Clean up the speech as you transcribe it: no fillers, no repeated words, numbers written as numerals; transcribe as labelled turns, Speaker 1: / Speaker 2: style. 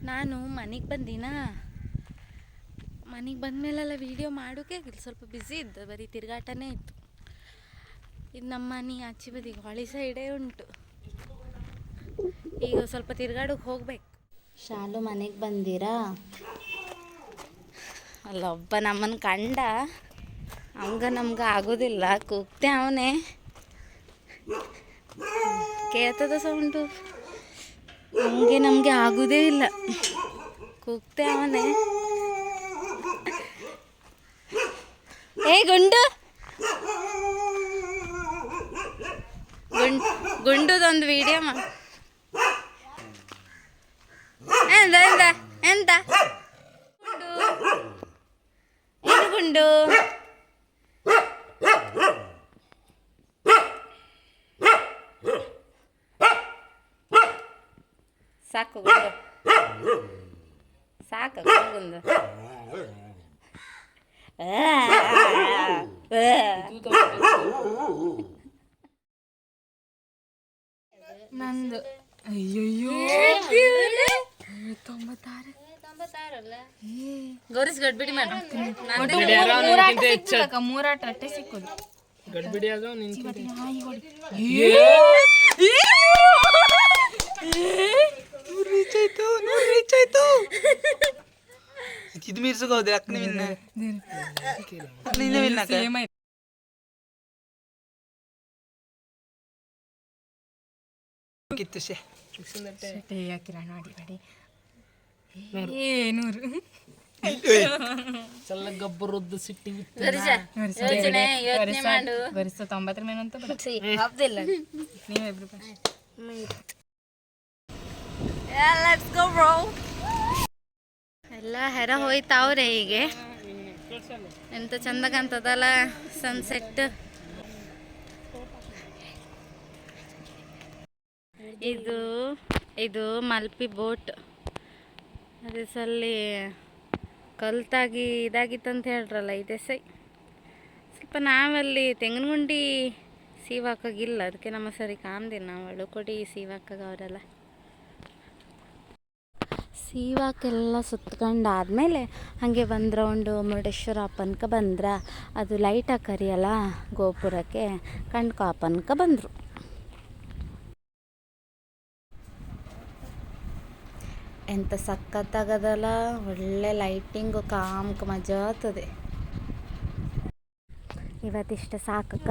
Speaker 1: ನಾನು ಮನೆಗೆ ಬಂದಿನ ಮನೆಗೆ ಬಂದಮೇಲೆಲ್ಲ ವೀಡಿಯೋ ಮಾಡೋಕೆ ಸ್ವಲ್ಪ ಬ್ಯುಸಿ ಇದ್ದು, ಬರೀ ತಿರುಗಾಟನೇ ಇತ್ತು. ಇದು ನಮ್ಮ ಮನೆ ಆಚೆ ಬದಿಗೆ ಹೊಳಿ ಸೈಡೇ ಉಂಟು. ಈಗ ಸ್ವಲ್ಪ ತಿರ್ಗಾಡೋಕೆ ಹೋಗ್ಬೇಕು. ಶಾಲು ಮನೆಗೆ ಬಂದಿರಾ? ಅಲ್ಲೊಬ್ಬ ನಮ್ಮನ್ನು ಕಂಡ, ಅವಂಗ ನಮ್ಗೆ ಆಗೋದಿಲ್ಲ, ಕೂಗ್ತೆ ಅವನೇ. ಕೇಳ್ತದ ಸೌಂಡು, ಹಂಗೆ ನಮಗೆ ಆಗೋದೇ ಇಲ್ಲ, ಕೂಗ್ತೆ ಅವನೇ. ಏ ಗುಂಡು, ಗುಂಡುದೊಂದು ವಿಡಿಯೋ ಮಾಡಿ. ಎಂತ ಎಂತ ಎಂತ ಏನು ಗುಂಡು? ಸಾಕು ಗುಂಡು, ಸಾಕು ಗುಂಡು.
Speaker 2: ನಂದು ಅಯ್ಯಯ್ಯೋ 96
Speaker 1: ಗೌರೀಸ್ ಗಡ್ಬಿಡಿ ಮಾಡು.
Speaker 2: ಮೂರಾಟ ಅಟ್ಟೆ ಸಿಕ್ಕೋದು.
Speaker 3: ಗಡ್ಬಿಡಿ ಆದ್ರೆ ರೀಚ್ ಆಯ್ತು. ಇದು ಮೀರ್ಸೋದೆ ಅಕ್ಕ ಕಿತ್ತು ಶೇ
Speaker 2: ಹಾಕಿರ ನೋಡಿ ಮಾಡಿ 100
Speaker 3: ಚಲ್ಲ ಗಬ್ಬರದ್ದು ಸಿಟ್ಟಿ
Speaker 2: ವರ್ಷ 90 ಮೇಲೆ ಅಂತ ನೀವಿಬ್ರು
Speaker 1: ಎಲ್ಲ ಹೆರ ಹೋಯ್ತಾವ್ರೆ. ಹೀಗೆ ಎಂತ ಚಂದ ಕಾಣ್ತದಲ್ಲ ಸನ್ಸೆಟ್. ಇದು ಮಲ್ಪಿ ಬೋಟ್. ಅದೇ ಸಲ್ಲಿ ಕಲ್ತಾಗಿ ಇದಾಗಿತ್ತಂತ ಹೇಳ್ರಲ್ಲ, ಇದೆ ಸ್ವಲ್ಪ ನಾವಲ್ಲಿ ತೆಂಗಿನಗುಂಡಿ ಸೀವಾಕಾಗಿಲ್ಲ, ಅದಕ್ಕೆ ನಮ್ಮ ಸರಿ ಕಾಮ್ದಿಲ್ಲ. ನಾವು ಅಳುಕೊಡಿ ಸೀವಾಕಾಗ ಅವರೆಲ್ಲ ಸೀವಾಕೆಲ್ಲ ಸುತ್ಕೊಂಡಾದ್ಮೇಲೆ ಹಾಗೆ ಒಂದು ರೌಂಡು ಮುರುಡೇಶ್ವರ ಅಪ್ಪನ್ಕ ಬಂದ್ರ. ಅದು ಲೈಟ್ ಹಾಕರಿಯಲ್ಲ ಗೋಪುರಕ್ಕೆ, ಕಣ್ಕೊ ಅಪ್ಪನ್ಕ ಬಂದರು. ಎಂತ ಸಖತ್ತಾಗದಲ್ಲ, ಒಳ್ಳೆ ಲೈಟಿಂಗು, ಕಾಮ್ಕ ಮಜಾ ಆಗ್ತದೆ. ಇವತ್ತಿಷ್ಟು ಸಾಕಕ್ಕ.